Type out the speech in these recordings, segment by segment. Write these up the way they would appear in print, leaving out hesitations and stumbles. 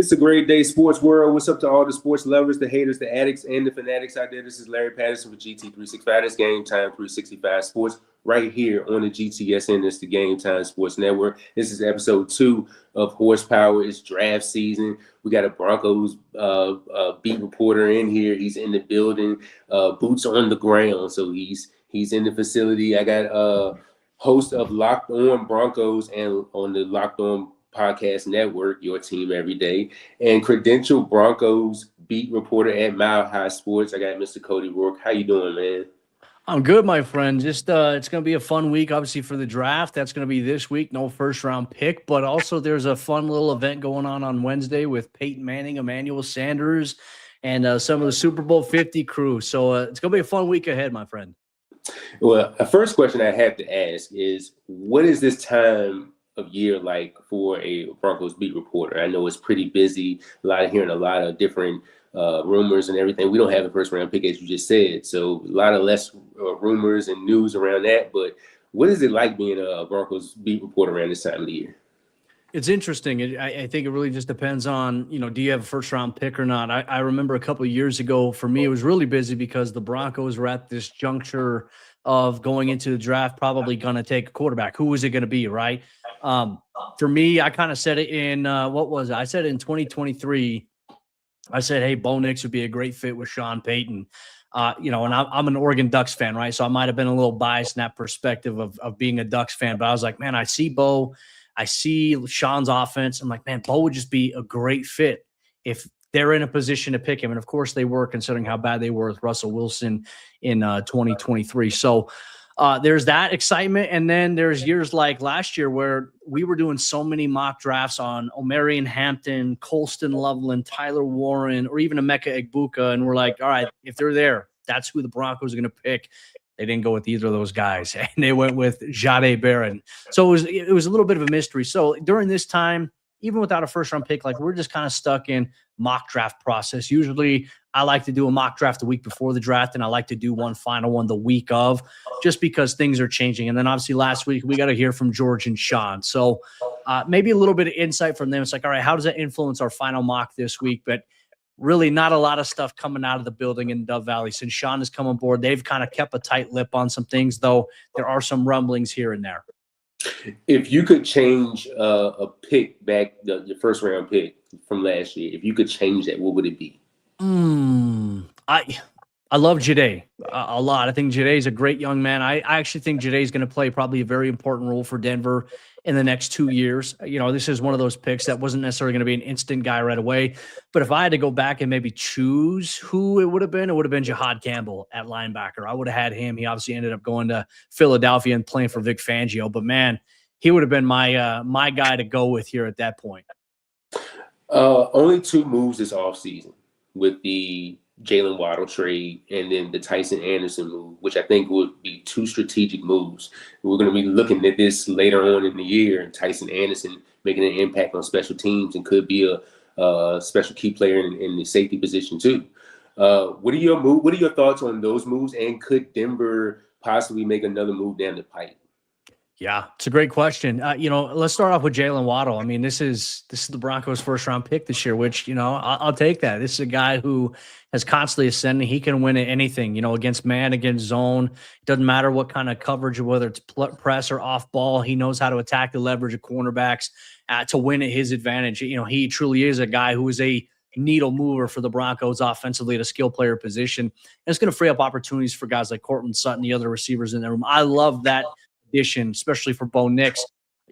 It's a great day, sports world. What's up to all the sports lovers, the haters, the addicts, and the fanatics out there? This is Larry Patterson with GT365. It's Game Time 365 Sports right here on the GTSN. It's the Game Time Sports Network. This is episode 2 of Horsepower. It's draft season. We got a Broncos beat reporter in here. He's in the building, boots on the ground. So he's in the facility. I got host of Locked On Broncos and on the Locked On Podcast Network, your team every day, and credentialed Broncos beat reporter at Mile High Sports. I got Mr. Cody Roark. How you doing, man? I'm good, my friend. Just it's going to be a fun week, obviously, for the draft. That's going to be this week. No first-round pick, but also there's a fun little event going on Wednesday with Peyton Manning, Emmanuel Sanders, and some of the Super Bowl 50 crew. So it's going to be a fun week ahead, my friend. Well, the first question I have to ask is, what is this time of year like for a Broncos beat reporter? I know it's pretty busy, hearing a lot of different rumors and everything. We don't have a first round pick, as you just said, so a lot of less rumors and news around that. But what is it like being a Broncos beat reporter around this time of the year? It's interesting. I think it really just depends on, do you have a first round pick or not? I remember a couple of years ago, for me, it was really busy because the Broncos were at this juncture of going into the draft, probably going to take a quarterback. Who was it going to be, right? For me, I kind of said it in, what was it? I said in 2023, I said, hey, Bo Nix would be a great fit with Sean Payton. And I'm an Oregon Ducks fan, right? So I might have been a little biased in that perspective of being a Ducks fan, but I was like, man, I see Bo, I see Sean's offense. I'm like, man, Bo would just be a great fit if they're in a position to pick him. And of course they were, considering how bad they were with Russell Wilson in 2023. So there's that excitement. And then there's years like last year where we were doing so many mock drafts on Omarion Hampton, Colston Loveland, Tyler Warren, or even Emeka Egbuka. And we're like, all right, if they're there, that's who the Broncos are going to pick. They didn't go with either of those guys, and they went with Jahdae Barron. So it was a little bit of a mystery. So during this time, even without a first-round pick, like, we're just kind of stuck in mock draft process. Usually I like to do a mock draft the week before the draft, and I like to do one final one the week of, just because things are changing. And then obviously last week we got to hear from George and Sean. So maybe a little bit of insight from them. It's like, all right, how does that influence our final mock this week? But really not a lot of stuff coming out of the building in Dove Valley. Since Sean has come on board, they've kind of kept a tight lip on some things, though there are some rumblings here and there. If you could change a pick back, your first round pick from last year, if you could change that, what would it be? I love Jahdae a lot. I think Jahdae is a great young man. I actually think Jahdae is going to play probably a very important role for Denver in the next 2 years. This is one of those picks that wasn't necessarily going to be an instant guy right away. But if I had to go back and maybe choose who it would have been Jahad Campbell at linebacker. I would have had him. He obviously ended up going to Philadelphia and playing for Vic Fangio. But, man, he would have been my guy to go with here at that point. Only 2 moves this offseason, with the Jalen Waddle trade and then the Tyson Anderson move, which I think would be 2 strategic moves. We're going to be looking at this later on in the year, and Tyson Anderson making an impact on special teams and could be a special key player in the safety position too. What are your thoughts on those moves, and could Denver possibly make another move down the pipe? Yeah, it's a great question. Let's start off with Jalen Waddle. I mean, this is the Broncos' first-round pick this year, which, I'll take that. This is a guy who has constantly ascending. He can win at anything, against man, against zone. It doesn't matter what kind of coverage, whether it's press or off ball. He knows how to attack the leverage of cornerbacks to win at his advantage. He truly is a guy who is a needle mover for the Broncos offensively at a skill player position. And it's going to free up opportunities for guys like Courtland Sutton, the other receivers in the room. I love that addition, especially for Bo Nix.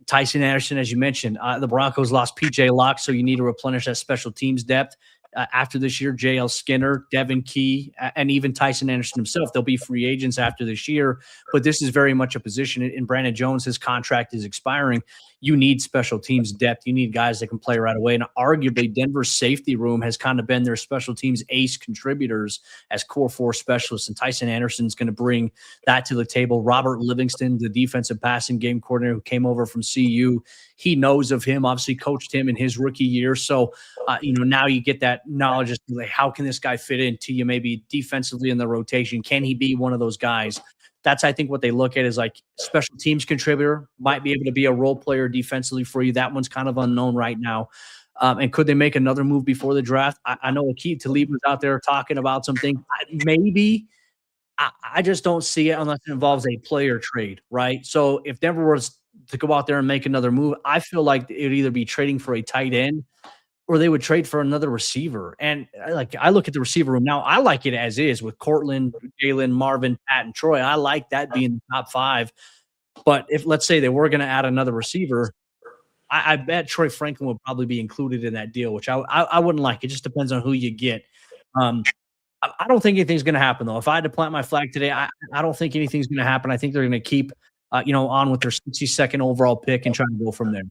Tyson Anderson, as you mentioned, the Broncos lost P.J. Locke, so you need to replenish that special teams depth. After this year, J.L. Skinner, Devin Key, and even Tyson Anderson himself, they'll be free agents after this year. But this is very much a position. In Brandon Jones, his contract is expiring. You need special teams depth. You need guys that can play right away. And arguably, Denver's safety room has kind of been their special teams ace contributors as core 4 specialists. And Tyson Anderson's going to bring that to the table. Robert Livingston, the defensive passing game coordinator who came over from CU, he knows of him, obviously coached him in his rookie year. So, now you get that knowledge as to, like, how can this guy fit into you maybe defensively in the rotation? Can he be one of those guys? That's, I think, what they look at is like special teams contributor, might be able to be a role player defensively for you. That one's kind of unknown right now. And could they make another move before the draft? I know Akeem Talib was out there talking about something. Maybe. I just don't see it unless it involves a player trade, right? So if Denver was to go out there and make another move, I feel like it would either be trading for a tight end or they would trade for another receiver. And I look at the receiver room now. I like it as is with Cortland, Jalen, Marvin, Pat, and Troy. I like that being the top 5. But if let's say they were going to add another receiver, I bet Troy Franklin would probably be included in that deal, which I wouldn't like. It just depends on who you get. I don't think anything's going to happen, though. If I had to plant my flag today, I don't think anything's going to happen. I think they're going to keep, on with their 62nd overall pick and try to go from there.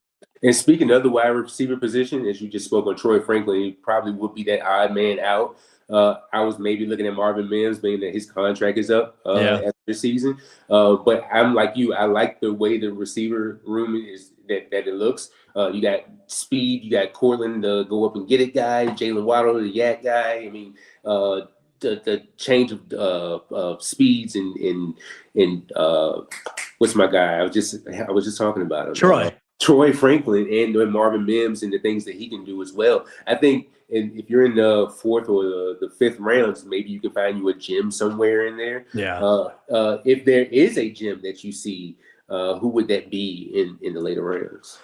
And speaking of the wide receiver position, as you just spoke on Troy Franklin, he probably would be that odd man out. I was maybe looking at Marvin Mims, being that his contract is up after this season. But I'm like you. I like the way the receiver room is that it looks. You got speed. You got Cortland, the go up and get it guy. Jalen Waddle, the yak guy. I mean, the change of speeds and what's my guy? I was just talking about him. Troy Franklin and Marvin Mims and the things that he can do as well. I think if you're in the 4th or the 5th rounds, maybe you can find you a gem somewhere in there. Yeah. If there is a gem that you see, who would that be in the later rounds?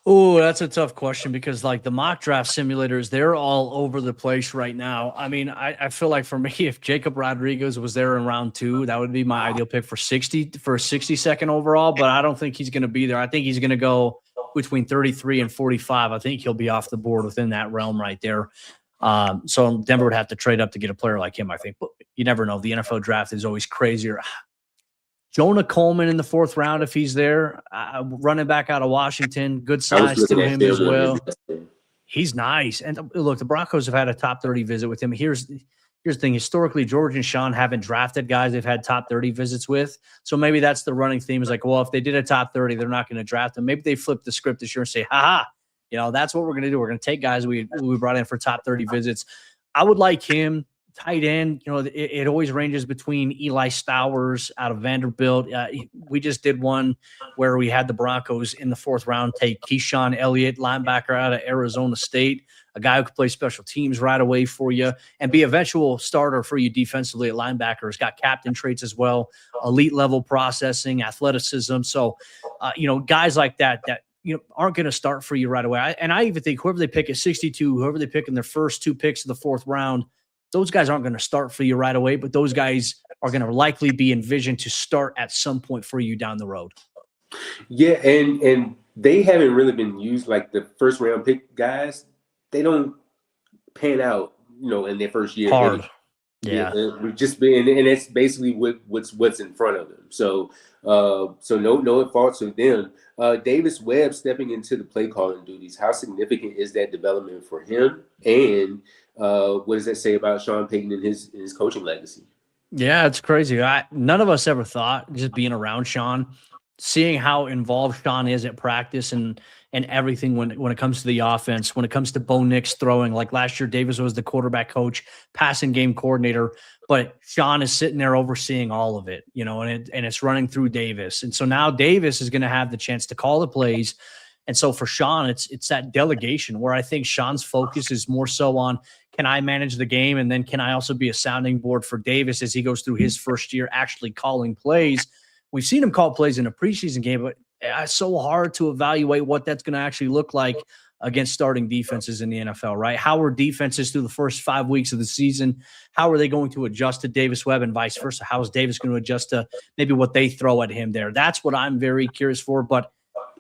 Oh, that's a tough question because like the mock draft simulators, they're all over the place right now. I mean, I feel like for me, if Jacob Rodriguez was there in round 2, that would be my ideal pick for 62nd overall, but I don't think he's going to be there. I think he's going to go between 33 and 45. I think he'll be off the board within that realm right there. So Denver would have to trade up to get a player like him, I think. But you never know. The NFL draft is always crazier. Jonah Coleman in the 4th round, if he's there, running back out of Washington, good size to him as well. He's nice. And look, the Broncos have had a top 30 visit with him. Here's the thing. Historically, George and Sean haven't drafted guys they've had top 30 visits with. So maybe that's the running theme is like, well, if they did a top 30, they're not going to draft them. Maybe they flip the script this year and say, that's what we're going to do. We're going to take guys we brought in for top 30 visits. I would like him. Tight end, it always ranges between Eli Stowers out of Vanderbilt. We just did one where we had the Broncos in the 4th round take Keyshawn Elliott, linebacker out of Arizona State, a guy who could play special teams right away for you and be eventual starter for you defensively at linebacker. He's got captain traits as well, elite level processing, athleticism. So, guys like that aren't going to start for you right away. And I even think whoever they pick at 62, whoever they pick in their first 2 picks of the 4th round, those guys aren't going to start for you right away, but those guys are going to likely be envisioned to start at some point for you down the road. Yeah, and they haven't really been used like the 1st round pick guys. They don't pan out, in their first year. Hard. Yeah. We've just been, and it's basically what's in front of them. So no faults with them. Davis Webb stepping into the play calling duties. How significant is that development for him? And what does that say about Sean Payton and his coaching legacy? Yeah, it's crazy. None of us ever thought, just being around Sean, seeing how involved Sean is at practice and everything when it comes to the offense, when it comes to Bo Nix throwing. Like last year, Davis was the quarterback coach, passing game coordinator, but Sean is sitting there overseeing all of it, and it's running through Davis. And so now Davis is going to have the chance to call the plays. And so for Sean, it's that delegation where I think Sean's focus is more so on, can I manage the game? And then can I also be a sounding board for Davis as he goes through his first year actually calling plays? We've seen him call plays in a preseason game, but it's so hard to evaluate what that's going to actually look like against starting defenses in the NFL, right? How are defenses through the first 5 weeks of the season? How are they going to adjust to Davis Webb and vice versa? How is Davis going to adjust to maybe what they throw at him there? That's what I'm very curious for. But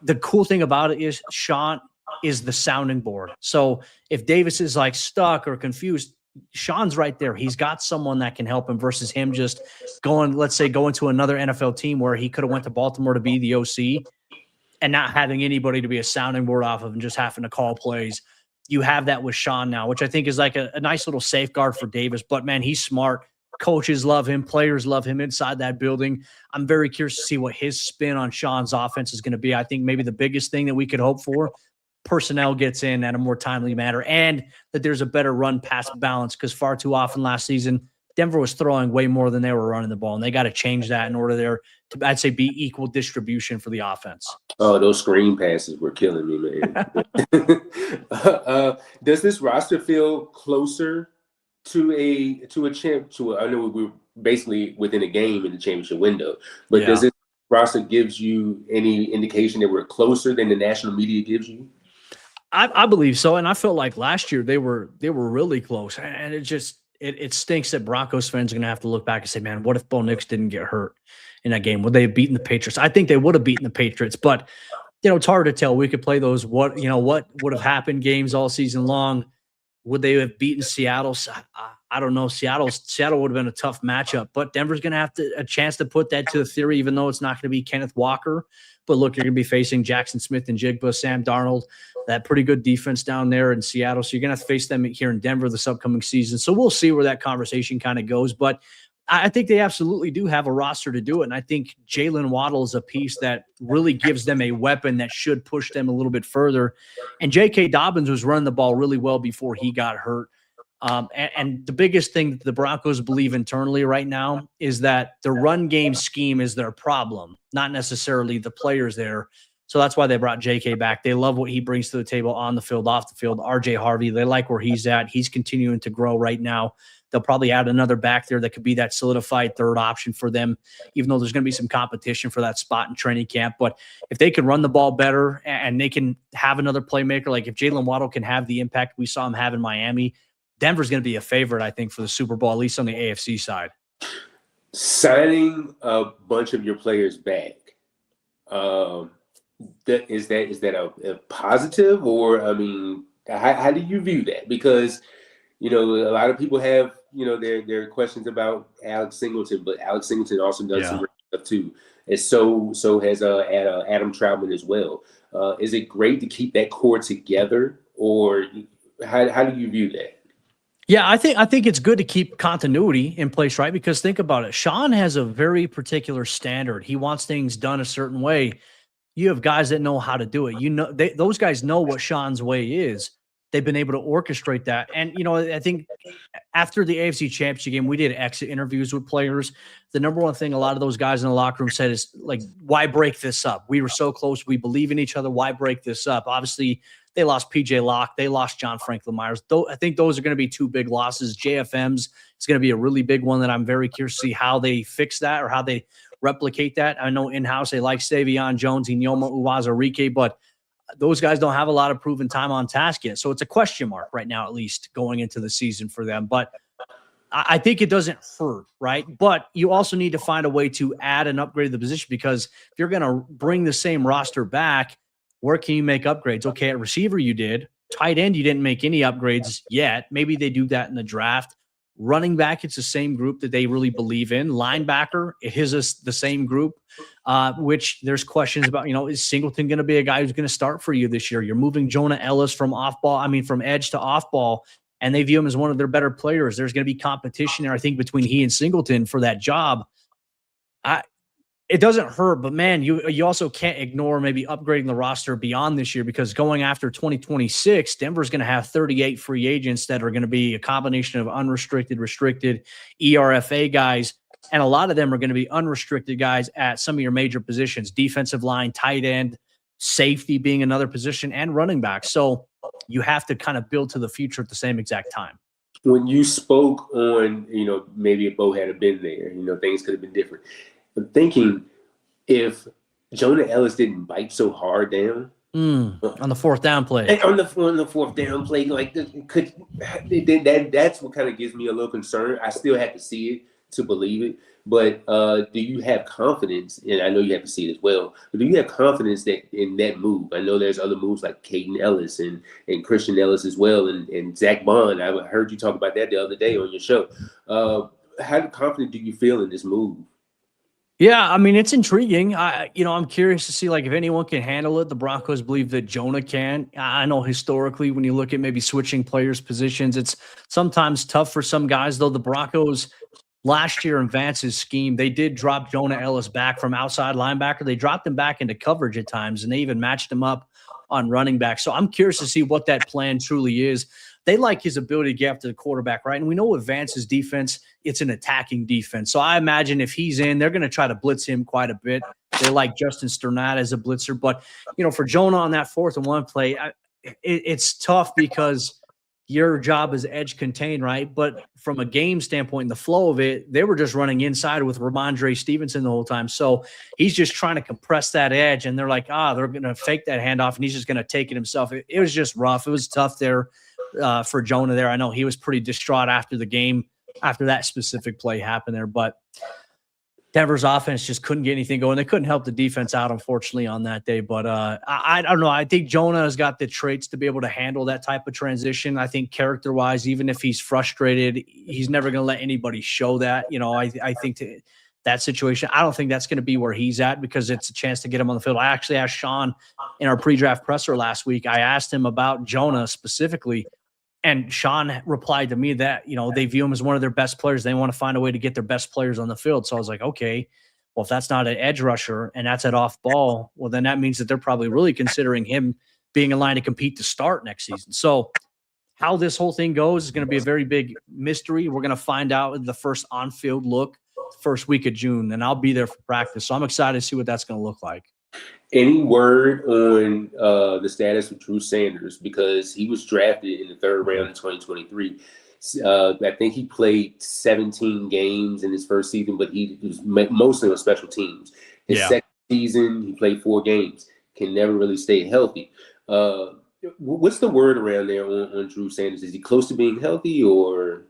the cool thing about it is Sean is the sounding board. So if Davis is like stuck or confused, Sean's right there. He's got someone that can help him versus him just going to another NFL team where he could have went to Baltimore to be the OC and not having anybody to be a sounding board off of and just having to call plays. You have that with Sean now, which I think is like a nice little safeguard for Davis. But, man, he's smart. Coaches love him. Players love him inside that building. I'm very curious to see what his spin on Sean's offense is going to be. I think maybe the biggest thing that we could hope for, personnel gets in at a more timely manner and that there's a better run-pass balance because far too often last season, Denver was throwing way more than they were running the ball, and they got to change that in order there to, I'd say, be equal distribution for the offense. Oh, those screen passes were killing me, man. Does this roster feel closer to a champ? I know we're basically within a game in the championship window, but does Yeah. this roster gives you any indication that we're closer than the national media gives you? I believe so, and I felt like last year they were really close, and it stinks that Broncos fans are going to have to look back and say, "Man, what if Bo Nix didn't get hurt in that game? Would they have beaten the Patriots?" I think they would have beaten the Patriots, but it's hard to tell. We could play those what would have happened games all season long. Would they have beaten Seattle? I don't know. Seattle would have been a tough matchup, but Denver's going to have a chance to put that to the theory, even though it's not going to be Kenneth Walker. But look, you're going to be facing Jackson Smith and Jigba, Sam Darnold, that pretty good defense down there in Seattle. So you're going to have to face them here in Denver this upcoming season. So we'll see where that conversation kind of goes. But I think they absolutely do have a roster to do it. And I think Jalen Waddle is a piece that really gives them a weapon that should push them a little bit further. And J.K. Dobbins was running the ball really well before he got hurt. And the biggest thing that the Broncos believe internally right now is that the run game scheme is their problem, not necessarily the players there. So that's why they brought J.K. back. They love what he brings to the table on the field, off the field. R.J. Harvey, they like where he's at. He's continuing to grow right now. They'll probably add another back there that could be that solidified third option for them, even though there's going to be some competition for that spot in training camp. But if they can run the ball better and they can have another playmaker, like if Jalen Waddle can have the impact we saw him have in Miami, Denver's going to be a favorite, I think, for the Super Bowl, at least on the AFC side. Signing a bunch of your players back, is that a positive, or I mean, how do you view that? Because a lot of people have their questions about Alex Singleton, but Alex Singleton also done some great stuff too, and so has Adam Troutman as well. Is it great to keep that core together, or how do you view that? Yeah, I think it's good to keep continuity in place, right? Because think about it. Sean has a very particular standard. He wants things done a certain way. You have guys that know how to do it. Those guys know what Sean's way is. They've been able to orchestrate that. And, I think after the AFC Championship game, we did exit interviews with players. The number one thing a lot of those guys in the locker room said is, like, why break this up? We were so close. We believe in each other. Why break this up? Obviously, they lost P.J. Locke. They lost John Franklin Myers. I think those are going to be two big losses. JFM's is going to be a really big one that I'm very curious to see how they fix that or how they replicate that. I know in-house they like Savion Jones, Inyoma Uwazurike, but those guys don't have a lot of proven time on task yet. So it's a question mark right now, at least going into the season for them. But I think it doesn't hurt, right? But you also need to find a way to add and upgrade the position, because if you're going to bring the same roster back, where can you make upgrades? Okay, at receiver you did. Tight end, you didn't make any upgrades yet. Maybe they do that in the draft. Running back, it's the same group that they really believe in. Linebacker, it is the same group, which there's questions about, is Singleton going to be a guy who's going to start for you this year? You're moving Jonah Ellis from edge to off ball, and they view him as one of their better players. There's going to be competition there, I think, between he and Singleton for that job. It doesn't hurt, but man, you also can't ignore maybe upgrading the roster beyond this year, because going after 2026, Denver's going to have 38 free agents that are going to be a combination of unrestricted, restricted, ERFA guys, and a lot of them are going to be unrestricted guys at some of your major positions: defensive line, tight end, safety being another position, and running back. So you have to kind of build to the future at the same exact time. When you spoke on, maybe if Bo had been there, things could have been different. I'm thinking, if Jonah Ellis didn't bite so hard down on the fourth down play, on the fourth down play, like that's what kind of gives me a little concern. I still have to see it to believe it, but do you have confidence? And I know you have to see it as well. But do you have confidence that in that move? I know there's other moves like Caden Ellis and Christian Ellis as well, and Zach Bond. I heard you talk about that the other day on your show. How confident do you feel in this move? Yeah, I mean, it's intriguing. I'm curious to see, like, if anyone can handle it. The Broncos believe that Jonah can. I know historically, when you look at maybe switching players' positions, it's sometimes tough for some guys, though. The Broncos last year in Vance's scheme, they did drop Jonah Ellis back from outside linebacker. They dropped him back into coverage at times, and they even matched him up on running back. So I'm curious to see what that plan truly is. They like his ability to get after the quarterback, right? And we know with Vance's defense, it's an attacking defense. So I imagine if he's in, they're going to try to blitz him quite a bit. They like Justin Sternat as a blitzer. But, for Jonah on that 4th and 1 play, it's tough because your job is edge contained, right? But from a game standpoint, the flow of it, they were just running inside with Ramondre Stevenson the whole time. So he's just trying to compress that edge, and they're like, they're going to fake that handoff, and he's just going to take it himself. It was just rough. It was tough there for Jonah there. I know he was pretty distraught after the game, after that specific play happened there, but Denver's offense just couldn't get anything going. They couldn't help the defense out, unfortunately, on that day. But I don't know. I think Jonah has got the traits to be able to handle that type of transition. I think character-wise, even if he's frustrated, he's never going to let anybody show that. I think that situation, I don't think that's going to be where he's at, because it's a chance to get him on the field. I actually asked Sean in our pre-draft presser last week, I asked him about Jonah specifically, and Sean replied to me that, they view him as one of their best players. They want to find a way to get their best players on the field. So I was like, okay, well, if that's not an edge rusher and that's at off ball, well, then that means that they're probably really considering him being in line to compete to start next season. So how this whole thing goes is going to be a very big mystery. We're going to find out in the first on-field look first week of June, and I'll be there for practice. So I'm excited to see what that's going to look like. Any word on the status of Drew Sanders? Because he was drafted in the third round in 2023. I think he played 17 games in his first season, but he was mostly on special teams. His second season, he played 4 games. Can never really stay healthy. What's the word around there on Drew Sanders? Is he close to being healthy, or?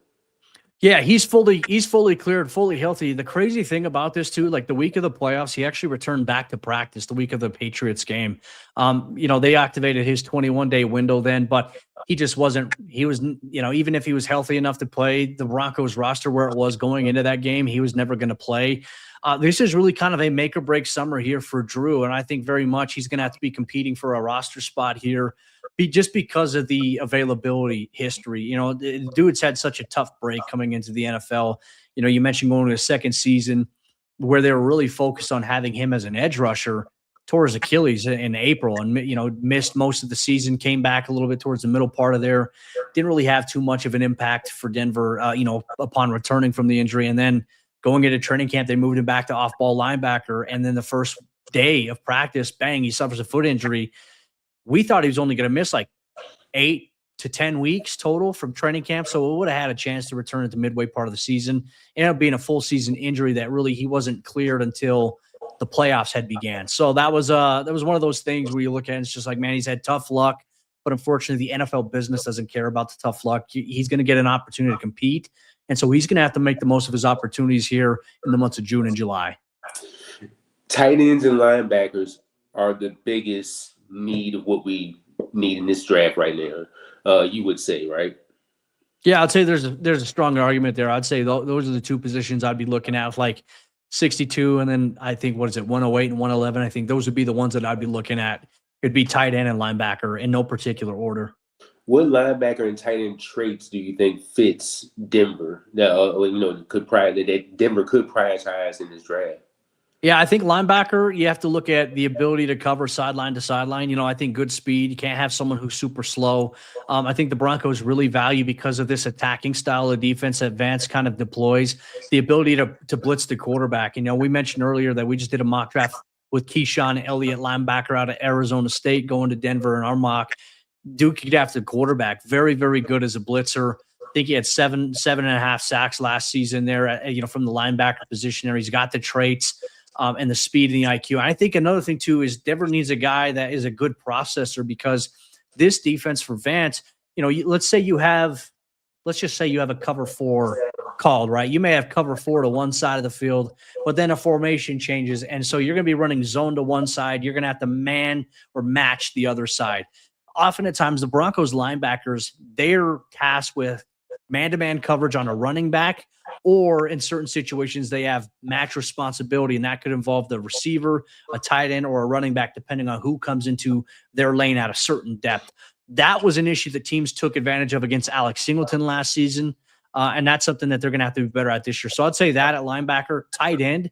Yeah, he's fully cleared, fully healthy. The crazy thing about this too, like the week of the playoffs, he actually returned back to practice the week of the Patriots game. They activated his 21-day window then, but he just wasn't, even if he was healthy enough to play the Broncos roster where it was going into that game, he was never going to play. This is really kind of a make or break summer here for Drew. And I think very much he's going to have to be competing for a roster spot here just because of the availability history. The dude's had such a tough break coming into the NFL. You mentioned going to a second season where they were really focused on having him as an edge rusher, tore his Achilles in April and, missed most of the season, came back a little bit towards the middle part of there. Didn't really have too much of an impact for Denver, upon returning from the injury. And then going into training camp, they moved him back to off-ball linebacker. And then the first day of practice, bang, he suffers a foot injury. We thought he was only going to miss like 8 to 10 weeks total from training camp. So it would have had a chance to return at the midway part of the season. Ended up being a full season injury that really he wasn't cleared until the playoffs had began. So that was one of those things where you look at it, and it's just like, man, he's had tough luck. But unfortunately, the NFL business doesn't care about the tough luck. He's going to get an opportunity to compete. And so he's going to have to make the most of his opportunities here in the months of June and July. Tight ends and linebackers are the biggest need of what we need in this draft right now, you would say, right? Yeah, I'd say there's a strong argument there. I'd say those are the two positions I'd be looking at, like 62, and then I think, 108 and 111. I think those would be the ones that I'd be looking at. It'd be tight end and linebacker in no particular order. What linebacker and tight end traits do you think fits Denver that Denver could prioritize in this draft? Yeah, I think linebacker, you have to look at the ability to cover sideline to sideline. I think good speed. You can't have someone who's super slow. I think the Broncos really value, because of this attacking style of defense that Vance kind of deploys, the ability to blitz the quarterback. We mentioned earlier that we just did a mock draft with Keyshawn Elliott, linebacker out of Arizona State, going to Denver in our mock. Duke could have the quarterback. Very, very good as a blitzer. I think he had 7.5 sacks last season there, from the linebacker position there. He's got the traits. And the speed and the IQ. And I think another thing too is Denver needs a guy that is a good processor, because this defense for Vance, let's just say you have a cover 4 called, right? You may have cover 4 to one side of the field, but then a formation changes. And so you're going to be running zone to one side. You're going to have to man or match the other side. Often at times, the Broncos linebackers, they're tasked with man-to-man coverage on a running back, or in certain situations, they have match responsibility, and that could involve the receiver, a tight end, or a running back, depending on who comes into their lane at a certain depth. That was an issue that teams took advantage of against Alex Singleton last season, and that's something that they're going to have to be better at this year. So I'd say that at linebacker, tight end,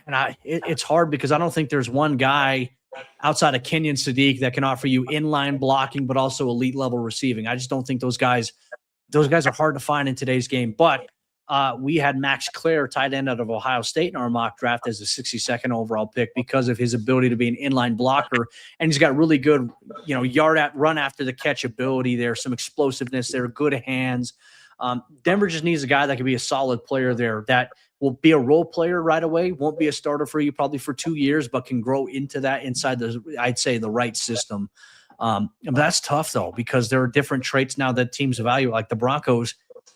and it's hard because I don't think there's one guy outside of Kenyon Sadiq that can offer you inline blocking, but also elite level receiving. I just don't think those guys are hard to find in today's game. But we had Max Clare, tight end out of Ohio State, in our mock draft as a 62nd overall pick because of his ability to be an inline blocker. And he's got really good, run after the catch ability there, some explosiveness there, good hands. Denver just needs a guy that can be a solid player there that will be a role player right away, won't be a starter for you probably for 2 years, but can grow into that inside the right system. But that's tough though, because there are different traits now that teams evaluate. Like the Broncos,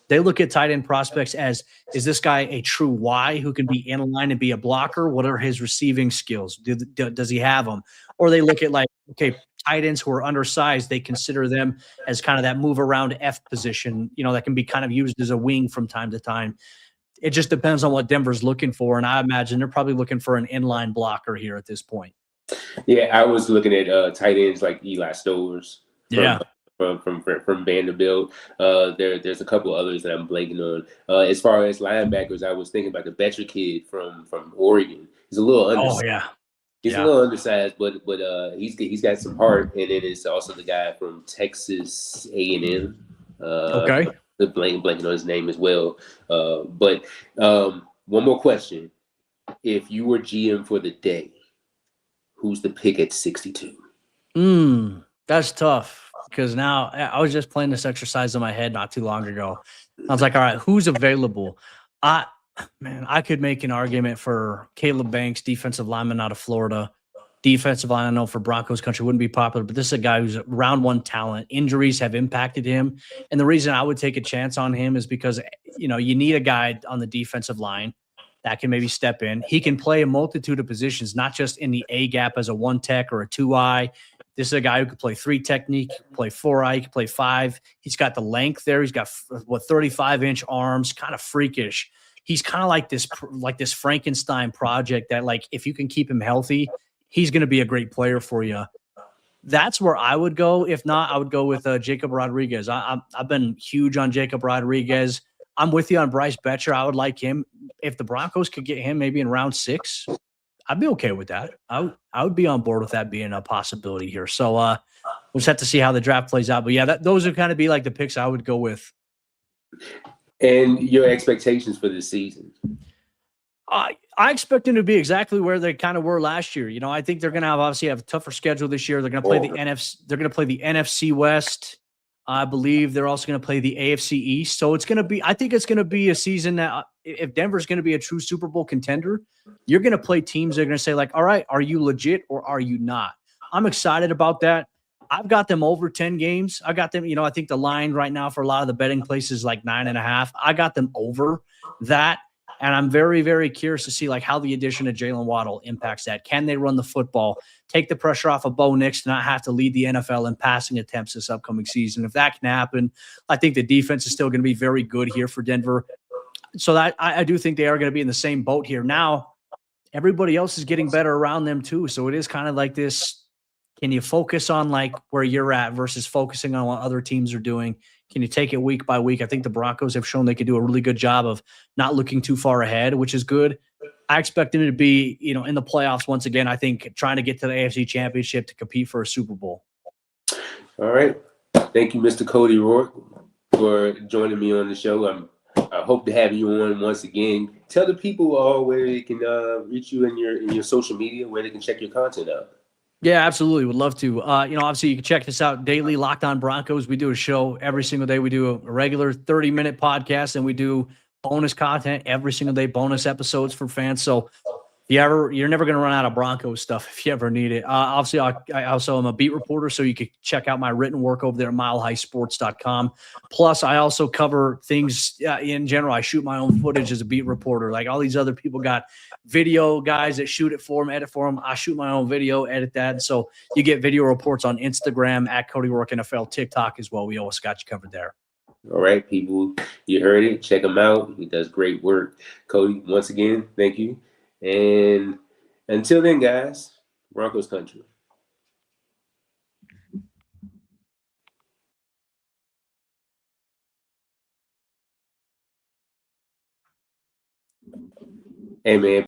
they look at tight end prospects as, is this guy a true Y who can be in line and be a blocker? What are his receiving skills? Does he have them? Or they look at like, okay, tight ends who are undersized, they consider them as kind of that move around F position, that can be kind of used as a wing from time to time. It just depends on what Denver's looking for. And I imagine they're probably looking for an inline blocker here at this point. Yeah, I was looking at tight ends like Eli Stowers. From Vanderbilt. There's a couple others that I'm blanking on. As far as linebackers, I was thinking about the Betcher kid from Oregon. He's a little undersized. Oh yeah. He's a little undersized, but he's got some heart. And then it's also the guy from Texas A&M. Okay. The blanking on his name as well. But one more question: if you were GM for the day, who's the pick at 62? That's tough. Because now I was just playing this exercise in my head not too long ago. I was like, all right, who's available? I could make an argument for Caleb Banks, defensive lineman out of Florida. Defensive line, I know for Broncos country wouldn't be popular, but this is a guy who's round one talent. Injuries have impacted him. And the reason I would take a chance on him is because, you need a guy on the defensive line that can maybe step in. He can play a multitude of positions, not just in the A gap as a 1 tech or a 2I. This is a guy who could play 3 technique, play 4I, he can play 5. He's got the length there. He's got 35-inch arms, kind of freakish. He's kind of like this Frankenstein project that, like, if you can keep him healthy, he's going to be a great player for you. That's where I would go. If not, I would go with Jacob Rodriguez. I've been huge on Jacob Rodriguez. I'm with you on Bryce Betcher. I would like him. If the Broncos could get him maybe in round 6, I'd be okay with that. I would be on board with that being a possibility here. So we'll just have to see how the draft plays out. But yeah, those would kind of be like the picks I would go with. And your expectations for this season? I expect them to be exactly where they kind of were last year. I think they're going to obviously have a tougher schedule this year. They're going to play the NFC. They're going to play the NFC West. I believe they're also going to play the AFC East. So I think it's going to be a season that if Denver's going to be a true Super Bowl contender, you're going to play teams that are going to say like, all right, are you legit or are you not? I'm excited about that. I've got them over 10 games. I got them, I think the line right now for a lot of the betting places is like 9.5. I got them over that. And I'm very, very curious to see like how the addition of Jalen Waddle impacts that. Can they run the football, take the pressure off of Bo Nix to not have to lead the NFL in passing attempts this upcoming season? If that can happen, I think the defense is still going to be very good here for Denver. So that I do think they are going to be in the same boat here. Now, everybody else is getting better around them too. So it is kind of like this. Can you focus on like where you're at versus focusing on what other teams are doing? Can you take it week by week? I think the Broncos have shown they could do a really good job of not looking too far ahead, which is good. I expect them to be, in the playoffs once again. I think trying to get to the AFC Championship to compete for a Super Bowl. All right. Thank you, Mr. Cody Roark, for joining me on the show. I hope to have you on once again. Tell the people where they can reach you in your social media, where they can check your content out. Yeah, absolutely. Would love to. Obviously, you can check this out daily, Locked On Broncos. We do a show every single day. We do a regular 30-minute podcast, and we do bonus content every single day, bonus episodes for fans. So you're never going to run out of Broncos stuff if you ever need it. Obviously, I also am a beat reporter, so you can check out my written work over there at milehighsports.com. Plus, I also cover things in general. I shoot my own footage as a beat reporter. Like all these other people got video guys that shoot it for them, edit for them. I shoot my own video, edit that. So you get video reports on Instagram at Cody Roark NFL, TikTok as well. We always got you covered there. All right, people, you heard it. Check him out. He does great work. Cody, once again, thank you. And until then, guys, Broncos country. Hey, man.